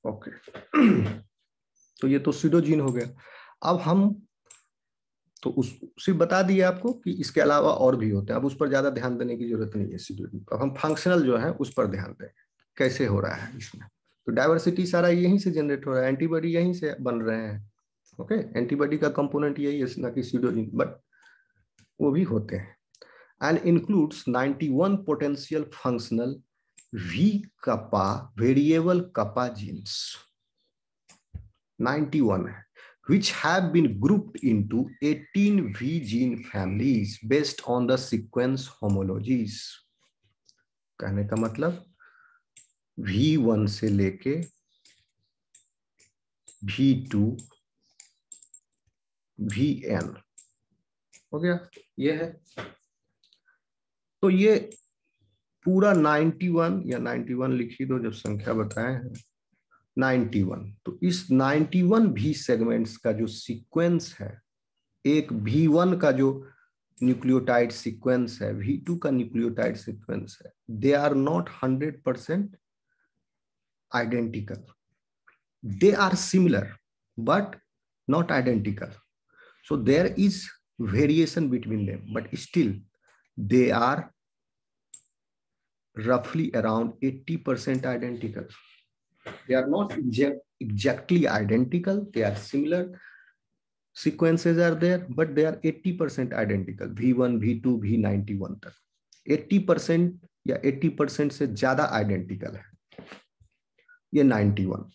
Okay तो ये तो स्यूडोजीन हो गया। अब हम तो उस सिर्फ बता दिए आपको कि इसके अलावा और भी होते हैं, अब उस पर ज्यादा ध्यान देने की जरूरत नहीं है स्यूडोजीन। अब हम फंक्शनल जो है उस पर ध्यान दें, कैसे हो रहा है इसमें। तो डाइवर्सिटी सारा यहीं से जनरेट हो रहा है, एंटीबॉडी यहीं से बन रहे हैं। ओके, एंटीबॉडी का कंपोनेंट यही है, ना कि स्यूडोजीन, बट वो भी होते हैं। And includes 91 potential functional V kappa variable kappa genes, 91 है, which have been grouped into 18 V gene families based on the sequence homologies। कहने का मतलब V1 से लेके V2 VN हो गया, ये है। तो ये पूरा 91 या 91 लिखी दो, जब संख्या बताए हैं 91। तो इस 91 भी सेगमेंट्स का जो सीक्वेंस है, एक V1 का जो न्यूक्लियोटाइड सीक्वेंस है, V2 का न्यूक्लियोटाइड सीक्वेंस है, they are not 100% identical, they are similar but not identical. So there is variation between them, but still they are roughly around 80% identical. They are not exactly identical, they are similar. Sequences are there, but they are 80% identical. V1, V2, V91 तक 80% या 80% से ज्यादा identical है ये 91।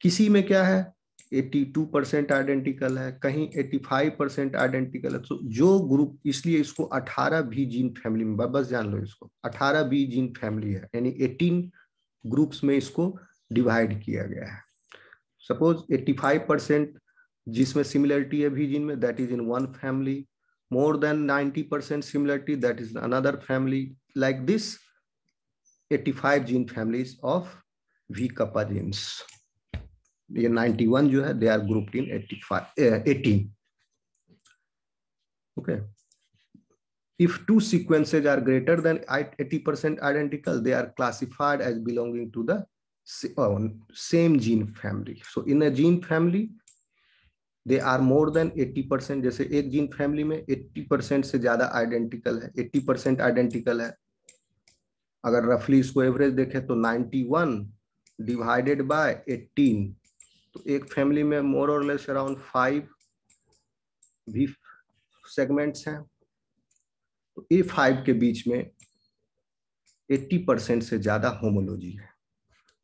किसी में क्या है 82% आइडेंटिकल है, कहीं 85% आइडेंटिकल है। तो जो ग्रुप, इसलिए इसको 18 भी जीन फैमिली में, बस जान लो इसको 18 भी जीन फैमिली है, यानी 18 ग्रुप्स में इसको डिवाइड किया गया है। सपोज 85% जिसमें सिमिलरिटी है भी जीन में, that is in one family. More than 90% similarity, that is another family. Like this 85 gene families of V kappa genes. ये 91 जो है they are grouped in 18। Okay, if two sequences are greater than 80% identical, they are classified as belonging to the same gene family. So in a gene family they are more than 80%। जैसे एक gene family में 80% से ज्यादा identical है, 80% identical है। अगर रफली इसको एवरेज देखें तो 91 डिवाइडेड बाय 18, तो एक फैमिली में मोर और लेस अराउंड 5 भी सेगमेंट्स हैं। तो A5 के बीच में 80% से ज्यादा होमोलॉजी है।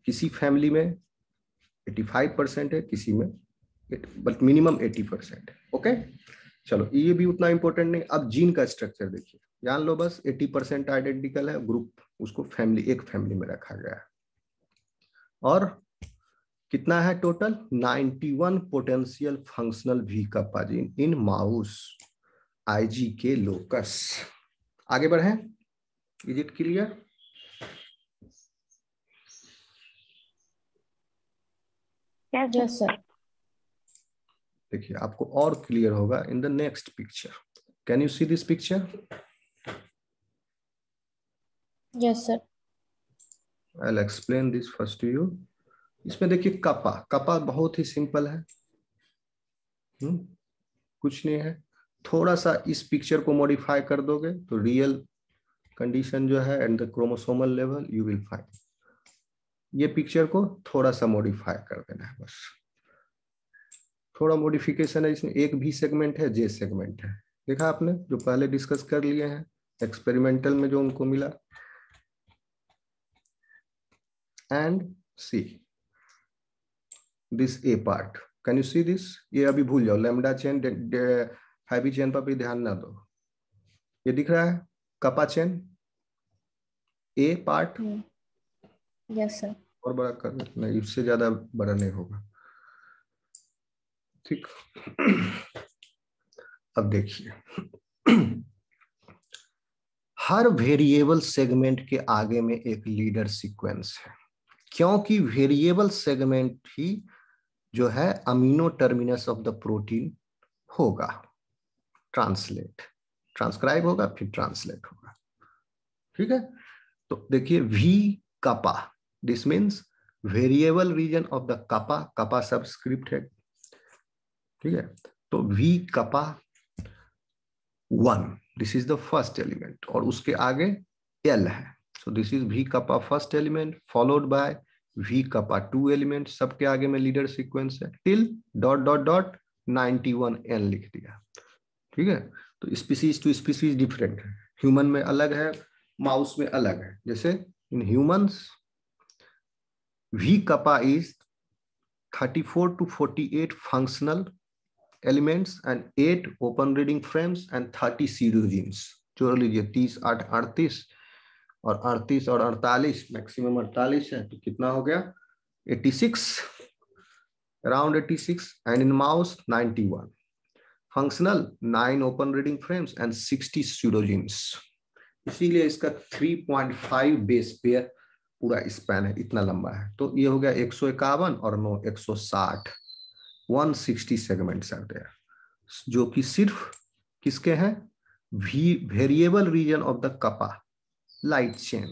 किसी फैमिली में 85% है, किसी में बट मिनिमम 80% है। ओके, चलो ये भी उतना इंपॉर्टेंट नहीं। अब जीन का स्ट्रक्चर देखिए, जान लो बस 80% आइडेंटिकल है, ग्रुप उसको फैमिली, एक फैमिली में रखा गया है। और कितना है total 91 potential functional V kappa gene in mouse IgK लोकस। आगे बढ़े, is it clear? Yes sir. देखिए आपको और क्लियर होगा in the next picture. Can you see this picture? Yes sir. I will explain this first to you. इसमें देखिए कपा, कपा बहुत ही सिंपल है, कुछ नहीं है। थोड़ा सा इस पिक्चर को मॉडिफाई कर दोगे तो रियल कंडीशन जो है and the chromosomal level you will find. ये पिक्चर को थोड़ा सा मॉडिफाई कर देना है, बस थोड़ा मॉडिफिकेशन है। इसमें एक भी सेगमेंट है, जे सेगमेंट है, देखा आपने जो पहले डिस्कस कर लिए हैं एक्सपेरिमेंटल में जो उनको मिला। And see this A part, can you see this? ये अभी भूल जाओ, लैम्डा चेन हैवी चेन पर भी ध्यान ना दो। ये दिख रहा है kappa chain a part? Yes sir. और बड़ा कर नहीं, इससे ज्यादा बड़ा नहीं होगा, ठीक। अब देखिए हर वेरिएबल सेगमेंट के आगे में एक लीडर सीक्वेंस है, क्योंकि वेरिएबल सेगमेंट ही जो है amino terminus of the protein होगा। ट्रांसलेट, ट्रांसक्राइब होगा फिर ट्रांसलेट होगा, ठीक है। तो देखिए V kappa, this means variable region of the kappa, kappa subscript है, ठीक है। तो V kappa 1, this is the first element, और उसके आगे एल है, so this is V kappa first element followed by V kappa 2 element, सबके आगे में लीडर सीक्वेंस है, till dot dot dot 91 N लिख दिया, ठीक है। तो स्पीसीज टू स्पीसीज डिफरेंट है, ह्यूमन में अलग है, माउस में अलग है। जैसे in humans V kappa is 34 to 48 functional elements and 8 open reading frames and 30 pseudogenes। जोड़ लीजिए 30 8 38 और 38 और 48 मैक्सिमम 48 है, तो कितना हो गया 86, around 86, and in mouse 91 functional, 9 open reading frames and 60 pseudogenes। इसीलिए इसका 3.5 बेस पेयर पूरा स्पैन है, इतना लंबा है। तो ये हो गया 151 और 9 160, 160 सेगमेंट्स आर देयर, जो कि सिर्फ किसके हैं, variable region of the kappa light chain,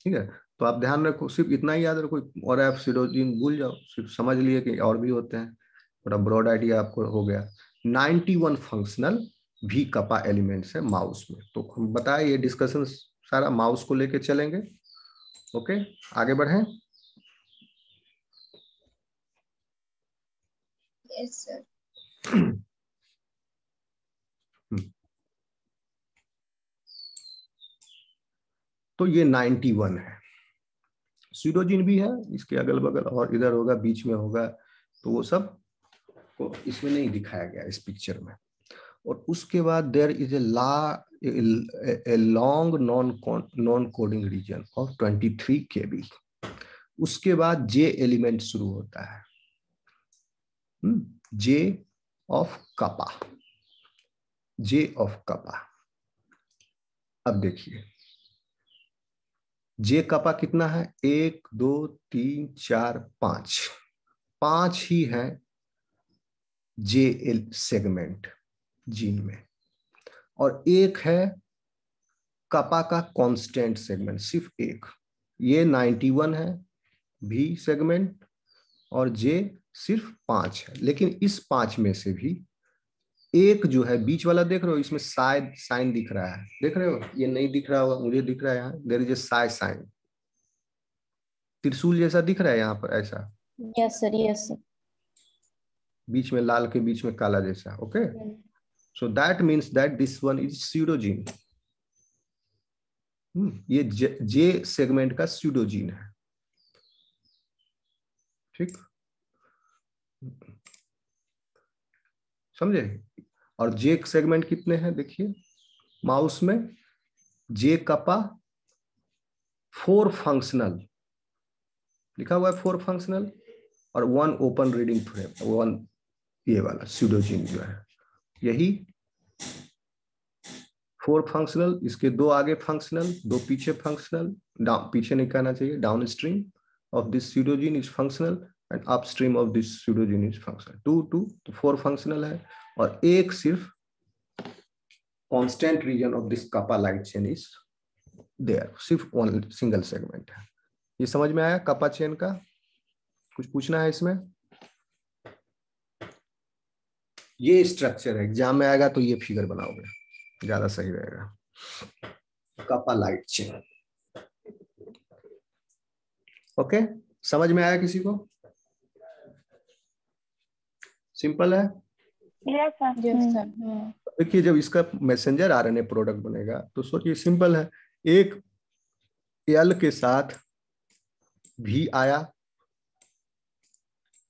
ठीक है। तो आप ध्यान रखो, सिर्फ इतना ही याद रखो, और आप सिरोजिन भूल जाओ, सिर्फ समझ लिए कि और भी होते हैं, थोड़ा ब्रॉड आइडिया आपको हो गया। 91 फंक्शनल वी कपा एलिमेंट्स है माउस में। तो हम बताए ये डिस्कशन सारा माउस को लेके चलेंगे। ओके, आगे बढ़ें। Yes sir. तो ये 91 है, स्यूडोजीन भी है इसके अगल बगल और इधर होगा, बीच में होगा, तो वो सब को इसमें नहीं दिखाया गया इस पिक्चर में। और उसके बाद there is a long non coding region of 23 KB। उसके बाद जे एलिमेंट शुरू होता है, जे ऑफ कपा, जे ऑफ कपा। अब देखिए जे कपा कितना है, 1 2 3 4 5, 5 ही है जे सेगमेंट जीन में, और एक है कपा का कांस्टेंट सेगमेंट, सिर्फ एक। ये 91 है भी सेगमेंट और जे सिर्फ 5 है, लेकिन इस 5 में से भी एक जो है बीच वाला, देख रहे हो इसमें शायद साइन दिख रहा है, देख रहे हो, ये नहीं दिख रहा होगा, मुझे दिख रहा है यहाँ, देयर इज ए साइन, त्रिशूल जैसा दिख रहा है यहाँ पर ऐसा, यस सर, यस सर। बीच में लाल के बीच में काला जैसा। Okay, so that means that this one is pseudogene. ये जे सेगमेंट का स्यूडोजीन है, ठीक, समझे। और जे सेगमेंट कितने हैं देखिए माउस में, जे कपा 4 फंक्शनल लिखा हुआ है, 4 फंक्शनल और 1 ओपन रीडिंग फ्रेम, 1 ये वाला स्यूडोजीन जो है, यही 4 फंक्शनल, इसके 2 आगे फंक्शनल, 2 पीछे फंक्शनल, पीछे नहीं कहना चाहिए, downstream of this pseudogene is functional and upstream of this pseudogene is functional. 2 2 तो 4 फंक्शनल है, और एक सिर्फ constant region of this kappa light chain is there, सिर्फ 1 सिंगल सेगमेंट है। ये समझ में आया कपा चेन का? कुछ पूछना है इसमें? ये स्ट्रक्चर है, एग्जाम में आएगा तो ये फिगर बनाओगे, ज्यादा सही रहेगा। कपा लाइट चेन। ओके, समझ में आया किसी को? सिंपल है। Yes sir, yes sir. देखिए जब इसका मैसेंजर आरएनए प्रोडक्ट बनेगा तो सोचिए सिंपल है, एक एल के साथ भी आया,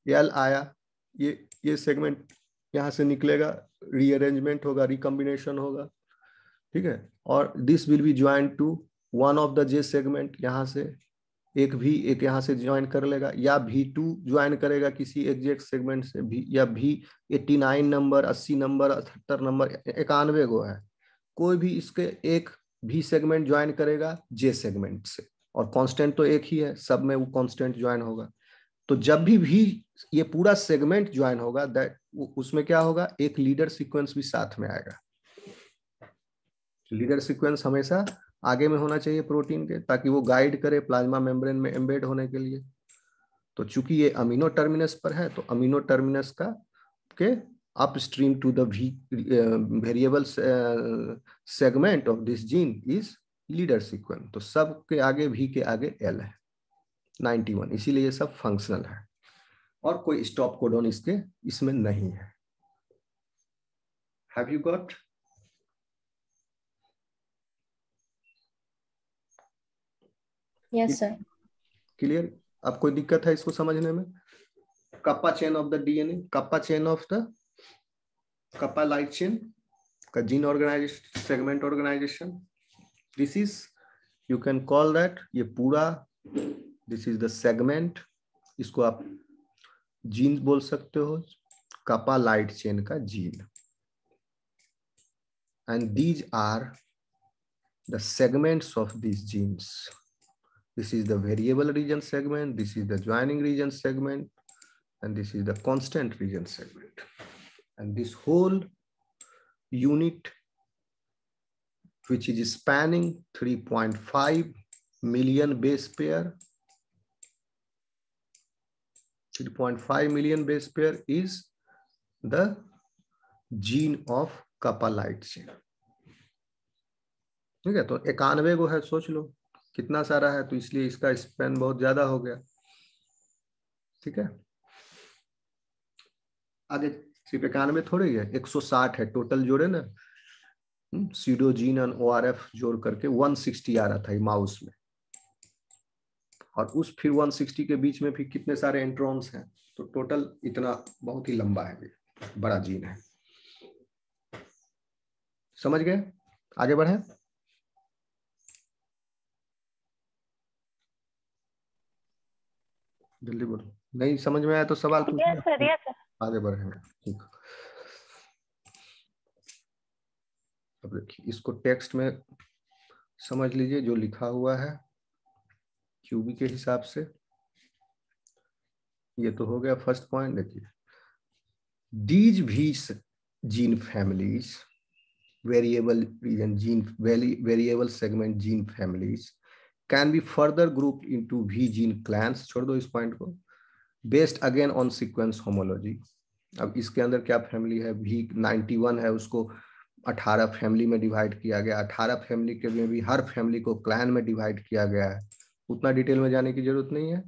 एल आया, ये सेगमेंट यहां से निकलेगा, रीअरेंजमेंट होगा, रिकॉम्बिनेशन होगा, ठीक है। और this will be join to one of the J segment, यहां से एक यहां से ज्वाइन कर लेगा, या V2 ज्वाइन करेगा किसी एग्जैक्ट सेगमेंट से भी, या V89 नंबर, 80 नंबर, 78 नंबर, 91 गो है, कोई भी इसके एक भी सेगमेंट ज्वाइन करेगा जे सेगमेंट से, और कांस्टेंट तो एक ही है, सब में वो कांस्टेंट ज्वाइन होगा। तो जब भी ये पूरा सेगमेंट ज्वाइन होगा, दैट उसमें क्या होगा, एक लीडर सीक्वेंस भी साथ में आएगा। लीडर सीक्वेंस हमेशा आगे में होना चाहिए प्रोटीन के, ताकि वो गाइड करे प्लाज्मा मेम्ब्रेन में एम्बेड होने के लिए। तो चूंकि ये अमीनो टर्मिनस पर है, तो अमीनो टर्मिनस का के upstream to the variable segment of this gene is leader sequence. तो सब के आगे भी के आगे एल है 91, इसीलिए ये सब फंक्शनल है और कोई स्टॉप कोडॉन इसमें नहीं है। Have you got? Yes sir. Clear? अब कोई दिक्कत है इसको समझने में? Kappa chain of the DNA, kappa chain of the kappa light chain का gene organisation, segment organisation, this is, you can call that, ये पूरा दिस इज द सेगमेंट, इसको आप जीन बोल सकते हो, कप्पा लाइट चेन का gene. And these are the segments of these genes. This is the variable region segment, this is the joining region segment, and this is the constant region segment. And this whole unit, which is spanning 3.5 million base pair, 3.5 million base pair is the gene of kappa light chain. ठीक है, तो 91 को है, सोच लो कितना सारा है, तो इसलिए इसका स्पैन बहुत ज्यादा हो गया। ठीक है, आगे सिर्फ 91 थोड़ी है, 160 है टोटल जोड़े ना, सीडोजीन और ओआरएफ जोड़ करके 160 आ रहा था माउस में, और उस फिर 160 के बीच में फिर कितने सारे एंट्रॉन्स हैं, तो टोटल इतना बहुत ही लंबा है, बड़ा जीन है। समझ गए? आगे बढ़े, जल्दी बोलो, नहीं समझ में आया तो सवाल पूछिए, आगे बढ़ेंगे। ठीक, अब देखिए इसको टेक्स्ट में समझ लीजिए जो लिखा हुआ है क्यूबी के हिसाब से। ये तो हो गया फर्स्ट पॉइंट। देखिए, these भी gene families, variable region gene, variable segment gene families can be further grouped into V gene clans, छोड़ दो इस पॉइंट को, based again on sequence homology। अब इसके अंदर क्या फैमिली है, V91 है, उसको 18 फैमिली में डिवाइड किया गया, 18 फैमिली के में भी हर फैमिली को क्लैन में डिवाइड किया गया है, उतना डिटेल में जाने की जरूरत नहीं है।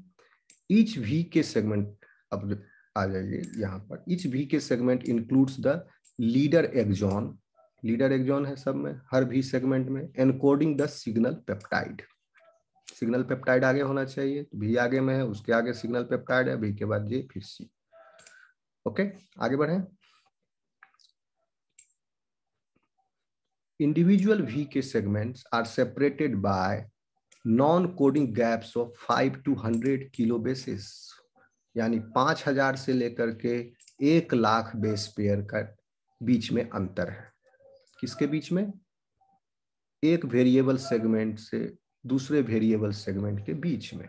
ईच V के सेगमेंट, अब आ जाइए यहाँ पर, ईच V के segment includes the leader exon, leader exon है सब में, हर भी सेगमेंट में, encoding the signal peptide, signal peptide आगे होना चाहिए, भी आगे में है, उसके आगे सिग्नल पेप्टाइड है, भी के बाद जे फिर सी। ओके, आगे बढ़े। इंडिविजुअल वी के segments are separated by non coding gaps of 5 to 100 kilo bases, यानी 5000 से लेकर के 1 लाख बेस पेयर का बीच में अंतर है। किसके बीच में? एक वेरिएबल सेगमेंट से दूसरे वेरिएबल सेगमेंट के बीच में,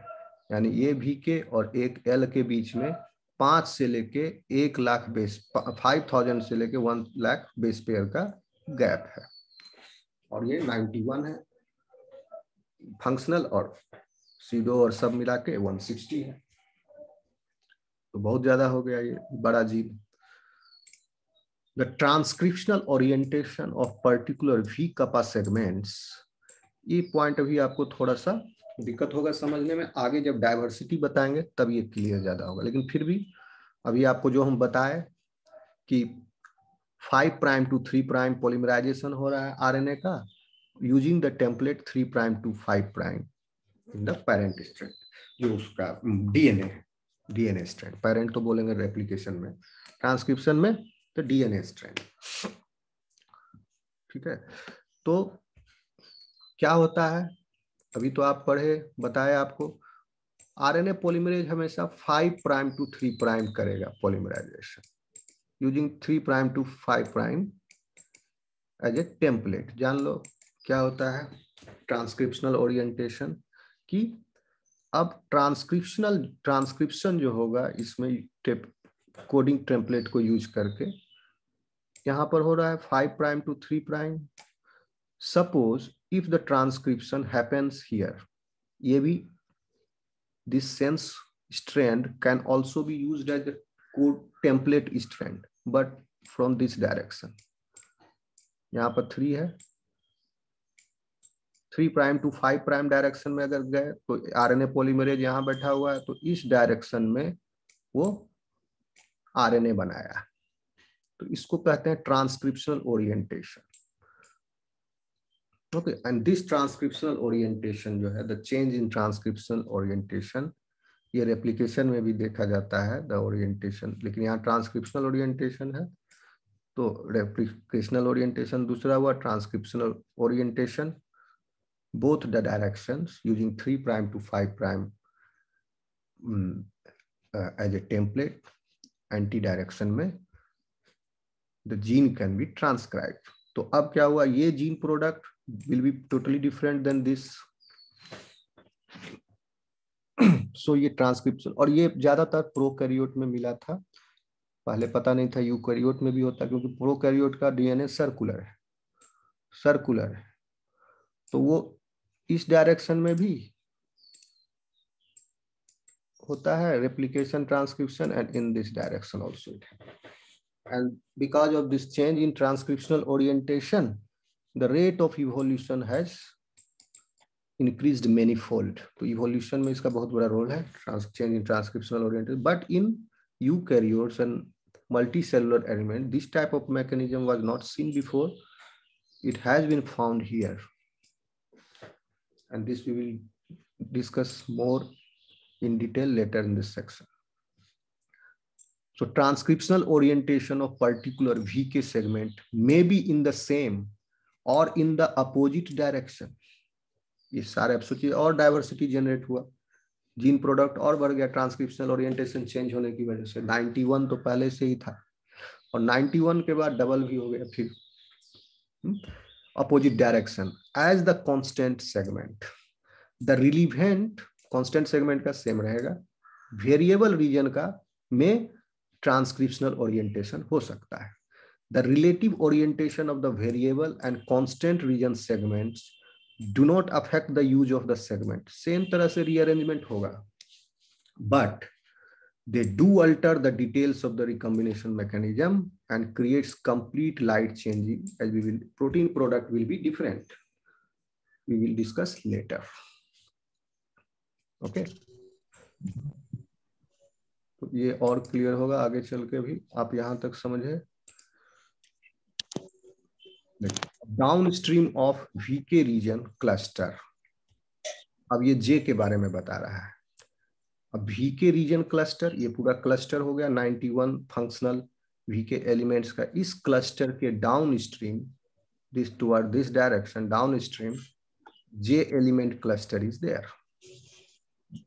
यानी ये भी के और एक एल के बीच में 5 से लेके 1 लाख बेस, 5000 से लेके 1 लाख बेस पेयर का गैप है, और ये 91 है फंक्शनल, और सीडो और सब मिला के 160 है, तो बहुत ज्यादा हो गया ये बड़ा gene. The transcriptional orientation of particular V kappa segments, ये पॉइंट अभी आपको थोड़ा सा दिक्कत होगा समझने में, आगे जब डाइवर्सिटी बताएंगे तब ये क्लियर ज्यादा होगा, लेकिन फिर भी अभी आपको जो हम बताए कि 5 प्राइम to 3 प्राइम पॉलीमराइजेशन हो रहा है आरएनए का using the template 3 prime to 5 prime in the parent strand, जो उसका डीएनए है, डीएनए स्ट्रैंड, पेरेंट तो बोलेंगे रेप्लिकेशन में, ट्रांसक्रिप्शन में तो डीएनए स्ट्रैंड। ठीक है, तो क्या होता है, अभी तो आप पढ़े, बताया आपको, आरएनए पॉलीमरेज हमेशा 5 प्राइम to 3 प्राइम करेगा polymerization using 3 prime to 5 prime as a template. जान लो क्या होता है ट्रांसक्रिप्शनल ओरिएंटेशन की। अब ट्रांसक्रिप्शन जो होगा इसमें कोडिंग टेम्पलेट को यूज करके यहाँ पर हो रहा है 5 prime to 3 prime. Suppose if the transcription happens here, ये भी this sense strand can also be used as a code template strand, but from this direction. यहाँ पर 3 है, 3 प्राइम टू 5 प्राइम डायरेक्शन में अगर गए तो आरएनए पॉलीमरेज यहाँ बैठा हुआ है, तो इस डायरेक्शन में वो आरएनए बनाया, तो इसको कहते हैं transcriptional orientation. Okay, and this transcriptional orientation जो है, the change in transcriptional orientation, ये रेप्लिकेशन में भी देखा जाता है द ओरिएंटेशन, लेकिन यहाँ ट्रांसक्रिप्शनल ओरिएंटेशन है, तो रेप्लिकेशनल ओरिएंटेशन दूसरा हुआ, transcriptional orientation both the directions using 3 prime to 5 prime as a template, anti-direction में the gene can be transcribed. तो अब क्या हुआ, ये gene product will be totally different than this. So ये ट्रांसक्रिप्शन, और ये ज्यादातर प्रोकैरियोट में मिला था, पहले पता नहीं था यूकैरियोट में भी होता, क्योंकि प्रोकैरियोट का डीएनए सर्कुलर है, तो वो इस डायरेक्शन में भी होता है replication transcription, and in this direction also it है, and because of this change in transcriptional orientation the rate of evolution has increased manifold. तो इवोल्यूशन में इसका बहुत बड़ा रोल है, change in transcriptional orientation, but in eukaryotes and multicellular element this type of mechanism was not seen before, it has been found here, and this we will discuss more in detail later in this section. So transcriptional orientation of particular VK segment may be in the same or in the opposite direction. ये सारे एप्सोची और diversity generate हुआ, gene product और बढ़ गया transcriptional orientation change होने की वजह से। 91 तो पहले से ही था, और 91 के बाद डबल भी हो गया फिर opposite direction as the constant segment. The relevant constant segment का सेम रहेगा, वेरिएबल रीजन का में ट्रांसक्रिप्शनल ओरिएंटेशन हो सकता है। The relative orientation of the variable and constant region segments do not affect the use of the segment. Same तरह से rearrangement होगा, but they do alter the details of the recombination mechanism and creates complete light changing, as we will, protein product will be different. We will discuss later. Okay. तो ये और clear होगा आगे चल के भी, आप यहां तक समझे। Downstream of VK region cluster, अब ये जे के बारे में बता रहा है। अब वीके रीजन क्लस्टर, ये पूरा क्लस्टर हो गया 91 फंक्शनल वीके एलिमेंट्स का। इस क्लस्टर के downstream, this toward this direction downstream, J element cluster is there.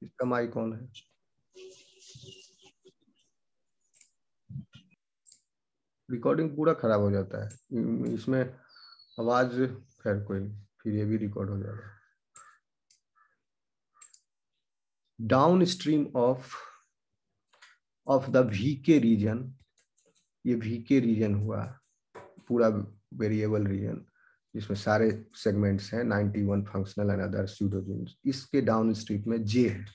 इसका माई कौन है? रिकॉर्डिंग पूरा खराब हो जाता है इसमें, आवाज खैर कोई, फिर ये भी रिकॉर्ड हो जाएगा। Downstream of the VK region, ये वीके रीजन हुआ पूरा वेरिएबल रीजन जिसमें सारे सेगमेंट्स हैं 91 फंक्शनल एंड अदर स्यूडोजीन्स। इसके डाउन स्ट्रीम में जे है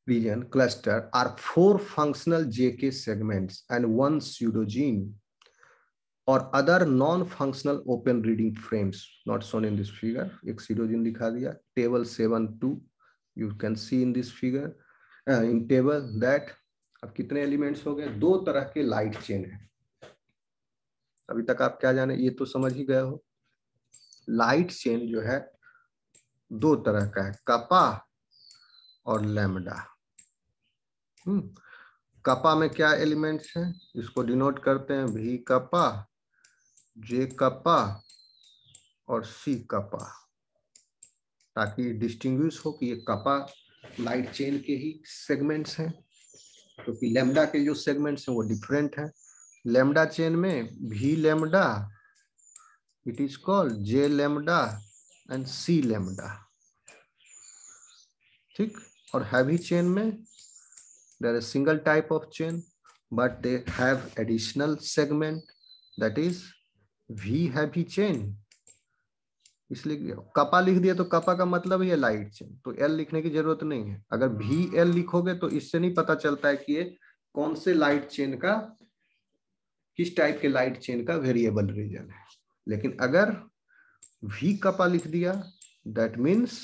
region cluster are 4 functional JK segments and 1 pseudogene or other non-functional open reading frames not shown in this figure. एक pseudogene दिखा दिया, table 7.2 you can see in this figure in table that अब कितने elements हो गए? 2 तरह के light chain है। अभी तक आप क्या जाने, ये तो समझ ही गए हो। लाइट चेन जो है 2 तरह का है, कपा और लैम्डा। कपा में क्या एलिमेंट्स हैं? इसको डिनोट करते हैं वी कपा, जे कपा और सी कपा, ताकि डिस्टिंग्विश हो कि ये कपा लाइट चेन के ही सेगमेंट्स हैं, क्योंकि लैम्डा के जो सेगमेंट्स हैं वो डिफरेंट हैं। लैम्डा चेन में भी lambda, it is called J lambda and C lambda, ठीक। और हैवी चेन में there is single type of chain but they have additional segment, that is V heavy chain इसलिए कपा लिख दिया तो कपा का मतलब ही है लाइट चेन, तो एल लिखने की जरूरत नहीं है। अगर भी एल लिखोगे तो इससे नहीं पता चलता है कि ये कौन से लाइट चेन का, किस टाइप के लाइट चेन का वेरिएबल रीजन है। लेकिन अगर वी कपा लिख दिया that means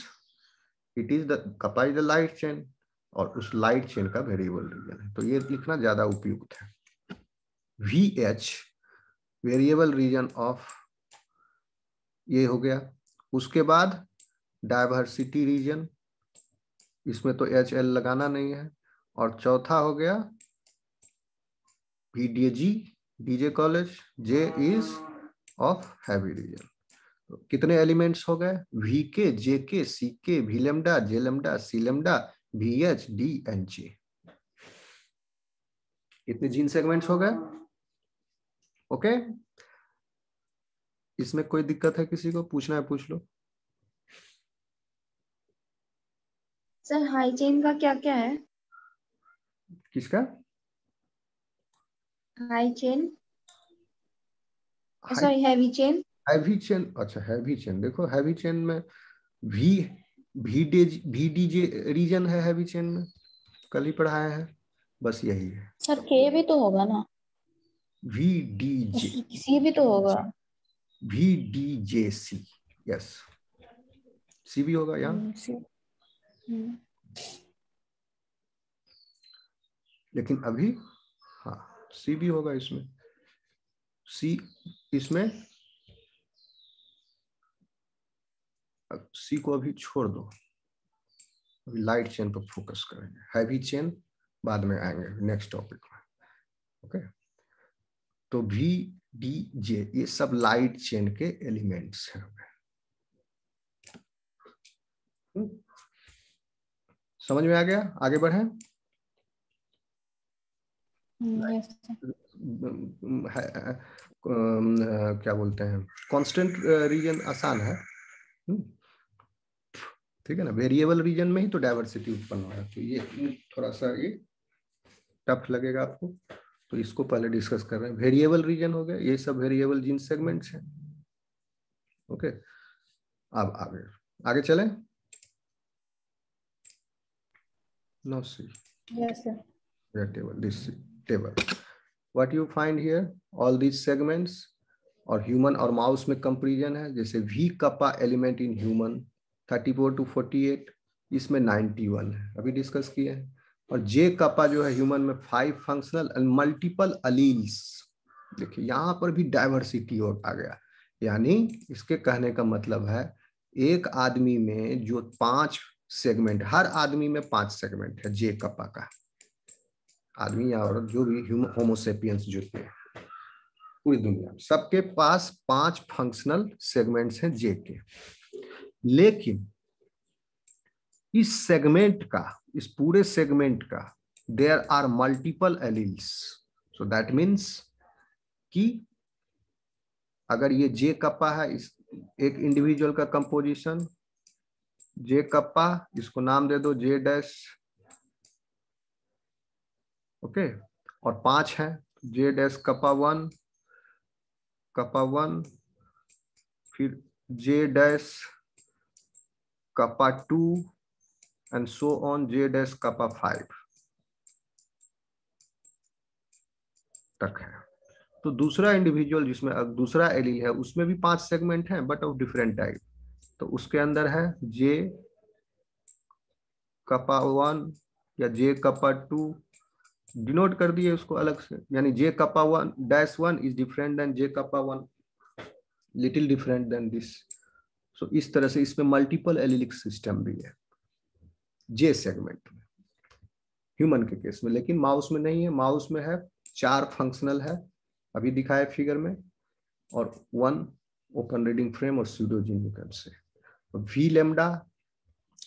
it is the kappa is the light chain और उस लाइट चेन का वेरिएबल रीजन है, तो ये लिखना ज्यादा उपयुक्त है। V H variable region of, ये हो गया। उसके बाद डायवर्सिटी रीजन, इसमें तो एच एल लगाना नहीं है। और चौथा हो गया VDG, DJ college, J is of heavy region. तो कितने एलिमेंट्स हो गए? वी के, जे K, C K, V lambda, J lambda, C lambda, V H, D and J. कितने जीन सेगमेंट्स हो गए? ओके, इसमें कोई दिक्कत है किसी को? पूछना है पूछ लो। सर हाई चेन का क्या क्या है? किसका? High chain, sorry heavy chain. Heavy chain, अच्छा हैवी चेन, देखो हैवी चेन में वी VDJ रीजन है हैवी चेन में, कल ही पढ़ाया है, बस यही है। सर के भी तो होगा ना? VDJ, सी भी तो होगा। VDJC, यस, सी भी होगा यहाँ, सी। लेकिन अभी हाँ सी भी होगा इसमें। सी, इसमें सी को अभी छोड़ दो, अभी लाइट चेन पर फोकस करेंगे, हैवी चेन बाद में आएंगे नेक्स्ट टॉपिक में। ओके, तो VDJ ये सब लाइट चेन के एलिमेंट्स हैं। समझ में आ गया? आगे बढ़े। क्या बोलते हैं, कांस्टेंट रीजन आसान है, ठीक है ना। वेरिएबल रीजन में ही तो डाइवर्सिटी उत्पन्न हो रहा है, तो ये थोड़ा सा ये टफ लगेगा आपको, तो इसको पहले डिस्कस कर रहे हैं। वेरिएबल रीजन हो गया, ये सब वेरिएबल जीन सेगमेंट्स हैं। ओके, अब आगे आगे चलें। Now see. Yes, sir. The table, this table. What you find here? All these segments, और ह्यूमन और माउस में कंपेरिजन है। जैसे V kappa element in human 34 to 48, इसमें 91 है, अभी डिस्कस किए हैं। और जे कपा जो है ह्यूमन में 5 फंक्शनल एंड मल्टीपल अलील्स। देखिए यहाँ पर भी डाइवर्सिटी आ गया, यानी इसके कहने का मतलब है एक आदमी में जो 5 सेगमेंट, हर आदमी में 5 सेगमेंट है जे कपा का, आदमी या औरत जो भी होमोसेपियंस जितने पूरी दुनिया में, सबके पास 5 फंक्शनल सेगमेंट्स हैं जे के। लेकिन इस सेगमेंट का, इस पूरे सेगमेंट का there are multiple alleles. So that means कि अगर ये जे कप्पा है, इस एक इंडिविजुअल का कंपोजिशन जे कप्पा, इसको नाम दे दो जे डैश, ओके, और 5 है जे डैश कप्पा 1, कप्पा 1, फिर J dash kappa 2 and so on J dash kappa 5 तक है। तो दूसरा इंडिविजुअल जिसमें दूसरा एलील है उसमें भी 5 सेगमेंट हैं बट ऑफ डिफरेंट टाइप। तो उसके अंदर है जे कप्पा 1 या जे कप्पा 2, डिनोट कर दिए उसको अलग से, यानी J kappa 1 dash 1 is different than J kappa 1, little different than this. सो इस तरह से इसमें मल्टीपल एलिलिक सिस्टम भी है जे सेगमेंट में, ह्यूमन के केस में। लेकिन माउस में नहीं है, माउस में है 4 फंक्शनल है, अभी दिखाए फिगर में, और 1 ओपन रीडिंग फ्रेम और स्यूडोजीन से। वी लेमडा,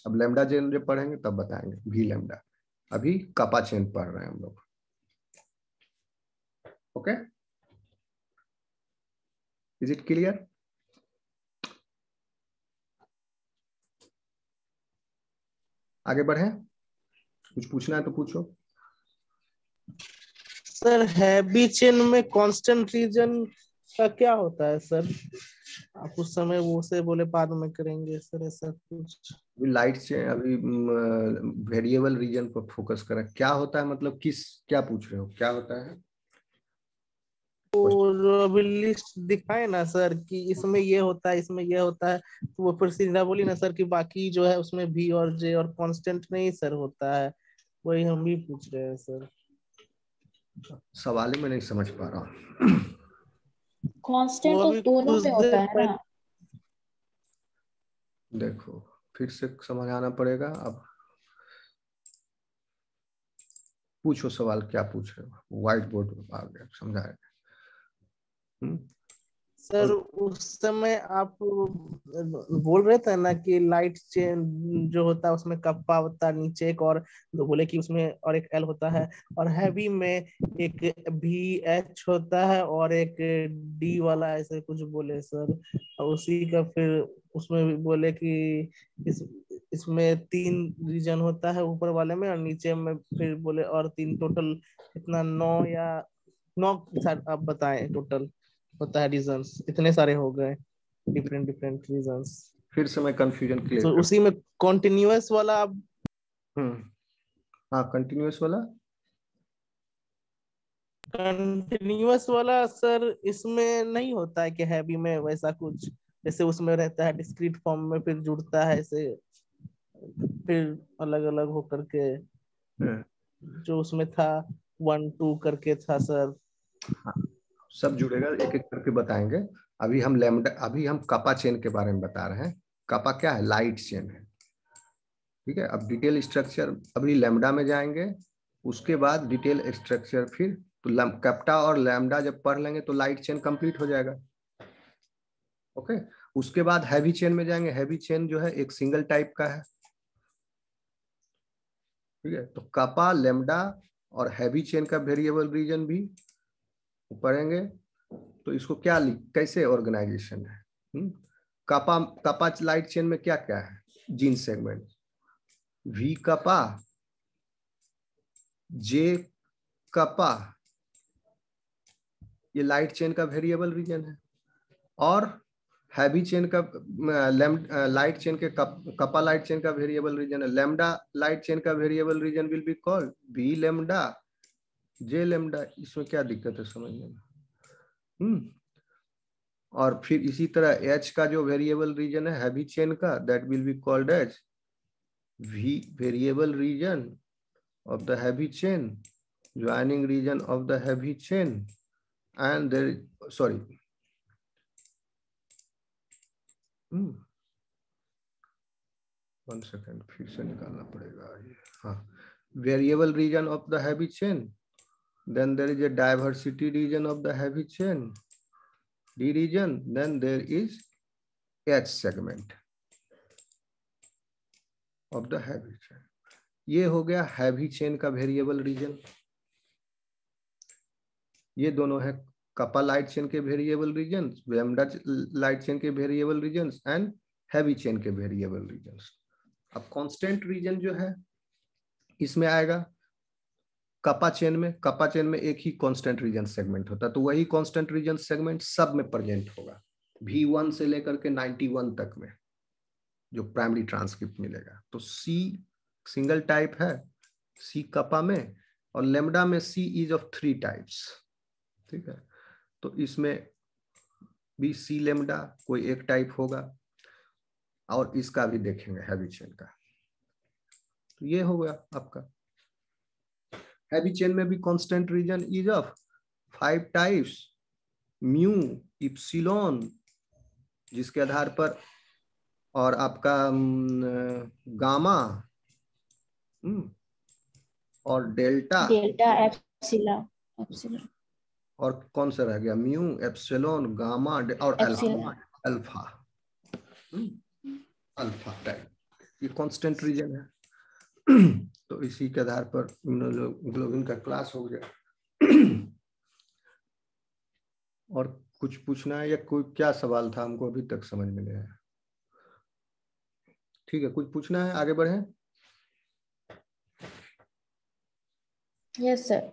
अब लेमडा चेन जब पढ़ेंगे तब बताएंगे वी लेमडा, अभी कपा चेन पढ़ रहे हैं हम लोग। Okay, is it clear? आगे बढ़े, कुछ पूछना है तो पूछो। सर हैवी चेन में कांस्टेंट रीजन का क्या होता है सर? आप उस समय वो से बोले बाद में करेंगे सर, ऐसा कुछ। लाइट से अभी वेरिएबल रीजन पर फोकस करें। क्या होता है मतलब किस, क्या पूछ रहे हो, क्या होता है? और अभी लिस्ट दिखाए ना सर कि इसमें ये होता है, इसमें ये होता है, तो वो फिर सीधा बोली ना सर कि बाकी जो है उसमें भी और जे और कांस्टेंट नहीं सर होता है। वही हम भी पूछ रहे हैं सर। सवाल ही मैं नहीं समझ पा रहा हूँ। कांस्टेंट वो तो अभी दोनों कुछ में देर होता है पहले। ना। देखो फिर से समझाना पड़ेगा अब। पूछो सवाल, क्या पूछ रहे हो? व्हाइट बोर्ड पे आ गया, समझाएगा। सर उस समय आप बोल रहे थे ना कि लाइट चेन जो होता है उसमें कप्पा होता है नीचे एक, और तो बोले कि उसमें और एक एल होता है, और हैवी में एक भी एच होता है और एक डी वाला ऐसे कुछ बोले सर। और उसी का फिर उसमें भी बोले कि इस इसमें 3 रीजन होता है ऊपर वाले में, और नीचे में फिर बोले और 3 टोटल इतना 9 या 9 सर आप बताएं टोटल होता है रीजंस, इतने सारे हो गए डिफरेंट डिफरेंट रीजंस। फिर से मैं कंफ्यूजन क्लियर तो कर। उसी में कॉन्टिन्यूअस वाला आप। हम्म। हाँ, कंटिन्यूअस वाला। कंटिन्यूअस वाला सर इसमें नहीं होता है कि हैवी में वैसा कुछ, जैसे उसमें रहता है डिस्क्रीट फॉर्म में फिर जुड़ता है ऐसे, फिर अलग अलग होकर के हाँ, जो उसमें था 1 2 करके था सर। हाँ, सब जुड़ेगा, एक एक करके बताएंगे। अभी हम लैम्डा, अभी हम कपा चेन के बारे में बता रहे हैं। कपा क्या है? लाइट चेन है। ठीक है, अब डिटेल स्ट्रक्चर अभी लैम्डा में जाएंगे, उसके बाद डिटेल स्ट्रक्चर फिर। तो कैप्टा और लैम्डा जब पढ़ लेंगे तो लाइट चेन कंप्लीट हो जाएगा। ओके। उसके बाद हैवी चेन में जाएंगे। हैवी चेन जो है एक सिंगल टाइप का है। ठीक है, तो कपा, लैम्डा और हैवी चेन का वेरिएबल रीजन भी पढ़ेंगे। तो इसको क्या लिख, कैसे ऑर्गेनाइजेशन है? कपा, कपा लाइट चेन में क्या क्या है? Gene segment, V kappa, J kappa, ये लाइट चेन का वेरिएबल रीजन है। और हैवी चेन का लाइट चेन के कपा लाइट चेन का वेरिएबल रीजन है लैम्डा। लाइट चेन का variable region will be called V lambda, J lambda. इसमें क्या दिक्कत है समझने में? और फिर इसी तरह एच का जो वेरिएबल रीजन है हैवी चेन का, that will be called as V variable region of the heavy chain, joining region of the heavy chain, and there, sorry, one second, फिर से निकालना पड़ेगा ये। हाँ, variable region of the heavy chain, then there is a diversity region of the heavy chain, D region, then there is H segment of the heavy chain। ये हो गया heavy chain का वेरिएबल रीजन। ये दोनों है kappa light chain के variable region, lambda light chain के variable region and heavy chain के वेरिएबल रीजन। अब कांस्टेंट रीजन जो है इसमें आएगा कपा चेन में। कपा चेन में एक ही कांस्टेंट रीजन सेगमेंट होता है, तो वही कांस्टेंट रीजन सेगमेंट सब में प्रेजेंट होगा, V1 से लेकर के 91 तक में जो प्राइमरी ट्रांसक्रिप्ट मिलेगा। तो सी सिंगल टाइप है, सी कपा में, और लेमडा में सी इज ऑफ 3 टाइप्स। ठीक है, तो इसमें भी सी लेमडा कोई एक टाइप होगा, और इसका भी देखेंगे हैवी चेन का। तो ये हो गया आपका। हैवी चेन में भी constant region is of 5 types, mu, epsilon, जिसके आधार पर, और आपका गामा, और डेल्टा, डेल्टा एप्सिलॉन। एप्सिलॉन। और कौन सा रह गया? म्यू, एप्सिलॉन, गामा और alpha. Epsilon. Alpha, alpha type, ये कांस्टेंट रीजन है। तो इसी के आधार पर इम्यूनोग्लोबिन का क्लास हो गया। और कुछ पूछना है या कोई क्या सवाल था हमको अभी तक समझ में नहीं आया? ठीक है, कुछ पूछना है, आगे बढ़े। Yes sir.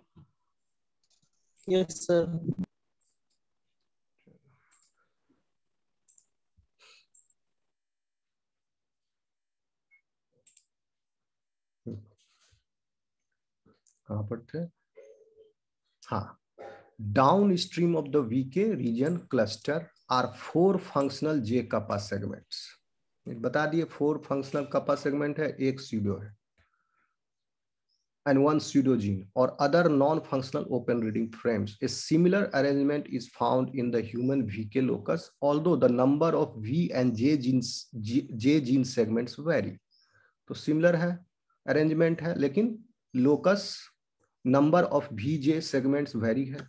Yes sir. कहां पर थे? हाँ, downstream of the VK region cluster are 4 functional J kappa segments. बता दिए 4 फंक्शनल कपा सेगमेंट है, एक स्यूडो है and 1 pseudogene or other non-functional open reading frames. A similar arrangement is found in the human VK locus, although the number of V and J gene segments vary. तो similar है, arrangement है, लेकिन locus number of VJ segments vary है।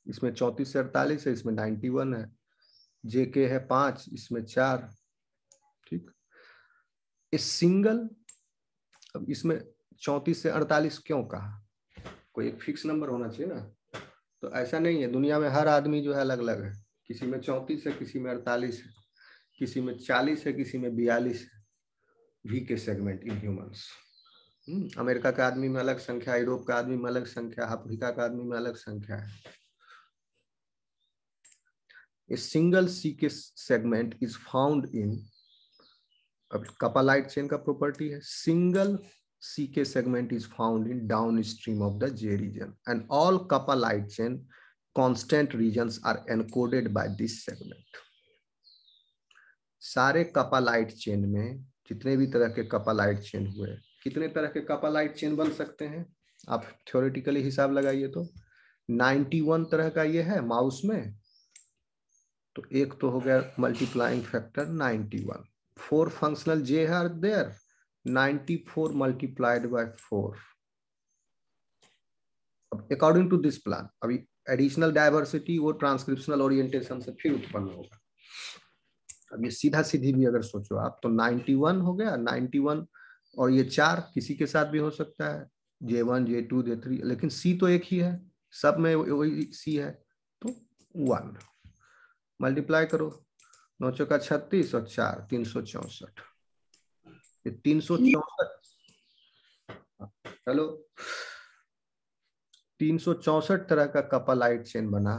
इसमें 34 से 48 है, इसमें 91 है, JK है 5, इसमें 4। ठीक, इस सिंगल, अब इसमें 34 से 48 क्यों कहा? कोई एक फिक्स नंबर होना चाहिए ना। तो ऐसा नहीं है, दुनिया में हर आदमी जो है अलग अलग है, किसी में 34 है, किसी में 48 है, किसी में 40 है, किसी में 42 है वी के सेगमेंट इन ह्यूमंस। अमेरिका का आदमी में अलग संख्या, यूरोप का आदमी में अलग संख्या, अफ्रीका का आदमी में अलग संख्या है। A single CK segment is found in, अब कपा लाइट चेन का प्रॉपर्टी है, single CK segment is found in downstream of the J region and all kappa light chain constant regions are encoded by this segment. सारे कपा light chain में जितने भी तरह के kappa light chain हुए, कितने तरह के कपा लाइट चेन बन सकते हैं आप थ्योरेटिकली हिसाब लगाइए तो 91 तरह का ये है माउस में, तो एक तो हो गया multiplying factor 91। 4 functional J are there, 94 multiplied by 4. According to this plan, अभी एडिशनल डायवर्सिटी वो ट्रांसक्रिप्शनल ओरिएंटेशन से फिर उत्पन्न होगा। अब ये सीधा सीधी भी अगर सोचो आप तो 91 हो गया, 91 और ये 4 किसी के साथ भी हो सकता है, J1 J2 J3, लेकिन C तो एक ही है, सब में वही C है, तो 1 मल्टीप्लाई करो, 9 चौका 36 और 4 364, ये 364, चलो 364 तरह का कपा लाइट चेन बना,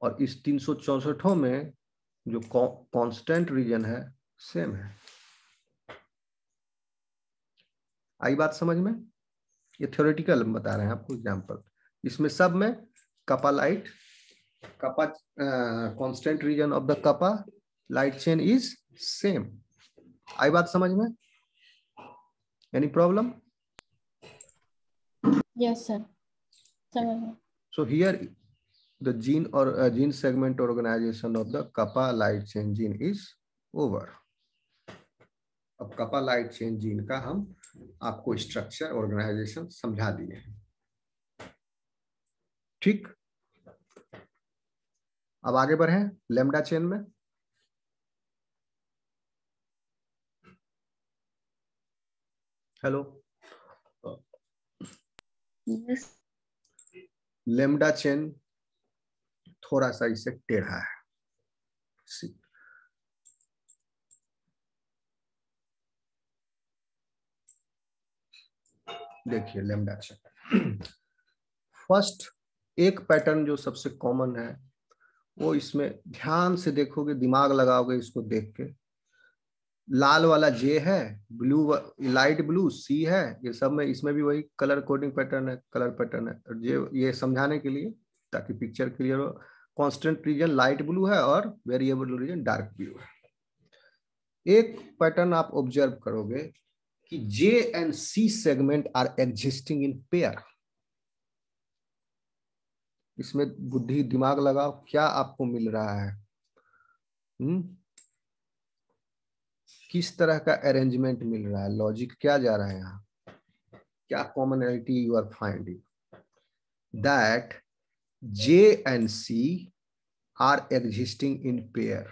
और इस 364 में जो कांस्टेंट रीजन है सेम है। आई बात समझ में? ये थ्योरेटिकल बता रहे हैं आपको एग्जांपल। इसमें सब में kappa light, kappa constant region of the kappa light chain is same. आई बात समझ में? Any problem? यस सर, समझ। So here the gene or gene segment organization of the kappa light chain gene is over. अब kappa light chain gene का हम आपको structure organisation समझा दिए। ठीक, अब आगे बढ़े लेम्डा चेन में। Hello, yes. लेम्डा चेन थोड़ा सा इससे टेढ़ा है। देखिए लेम्डा चेन, फर्स्ट एक पैटर्न जो सबसे कॉमन है वो इसमें ध्यान से देखोगे, दिमाग लगाओगे इसको देख के, लाल वाला जे है, ब्लू लाइट ब्लू सी है, ये सब में इसमें भी वही कलर कोडिंग पैटर्न है, कलर पैटर्न है। और ये समझाने के लिए ताकि पिक्चर क्लियर हो, कांस्टेंट रीजन लाइट ब्लू है और वेरिएबल रीजन डार्क ब्लू है। एक पैटर्न आप ऑब्जर्व करोगे कि J and C segment are existing in pair. इसमें बुद्धि दिमाग लगाओ, क्या आपको मिल रहा है? किस तरह का अरेंजमेंट मिल रहा है, लॉजिक क्या जा रहा है यहाँ, क्या commonality you are finding? That J and C are existing in pair.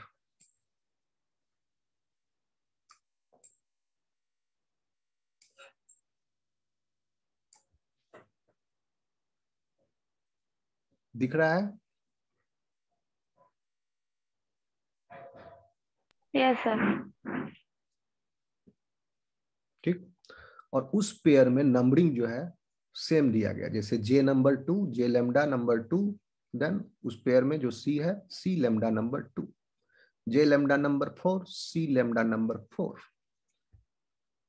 दिख रहा है? Yes sir. ठीक, और उस पेयर में नंबरिंग जो है सेम दिया गया, जैसे J number 2, J lambda number 2, then उस पेयर में जो C है C lambda number 2, J lambda number 4, C lambda number 4।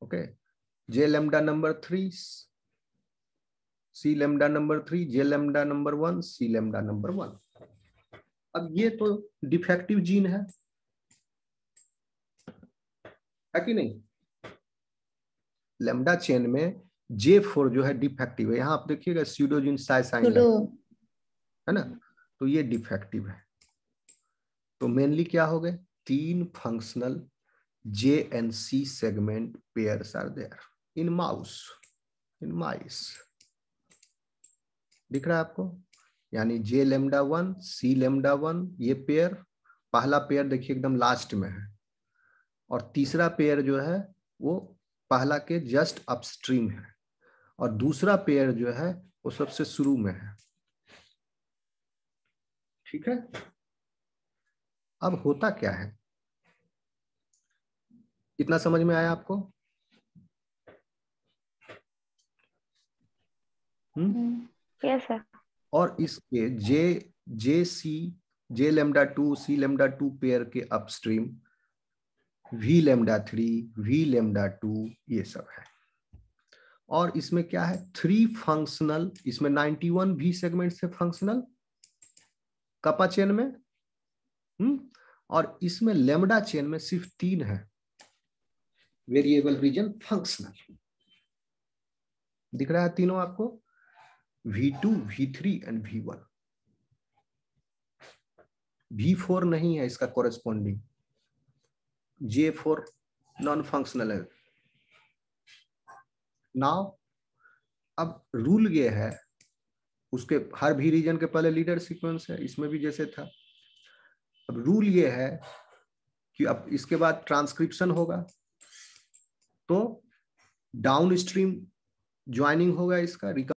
Okay, J lambda number 3, C lambda number 3, J lambda number 1, C lambda number 1। अब ये तो डिफेक्टिव जीन है कि नहीं? लैम्डा चेन में J4 जो है डिफेक्टिव है। यहां आप देखिएगा स्यूडोजीन साइसाइन है ना, तो ये डिफेक्टिव है। तो मेनली क्या हो गए, 3 functional J and C segment pairs are there in mice। दिख रहा है आपको? यानी J लैम्डा 1, C लैम्डा 1, ये पेयर, पहला पेयर देखिए एकदम लास्ट में है, और तीसरा पेयर जो है वो पहला के जस्ट अपस्ट्रीम है, और दूसरा पेयर जो है वो सबसे शुरू में है। ठीक है, अब होता क्या है, इतना समझ में आया आपको? Yes sir. और इसके जे लैम्डा 2, सी लैम्डा 2 पेयर के upstream V lambda 3, V lambda 2 ये सब है। और इसमें क्या है, 3 फंक्शनल, इसमें 91 V सेगमेंट से फंक्शनल कपा चेन में, और इसमें लैम्डा चेन में सिर्फ 3 है वेरिएबल रीजन फंक्शनल। दिख रहा है तीनों आपको, V2, V3 and V1। V4 नहीं है इसका कोरेस्पॉन्डिंग, J4 नॉन फंक्शनल है। नाउ अब रूल ये है, उसके हर भी रीजन के पहले लीडर सीक्वेंस है, इसमें भी जैसे था। अब रूल ये है कि अब इसके बाद ट्रांसक्रिप्शन होगा तो डाउन स्ट्रीम ज्वाइनिंग होगा इसका,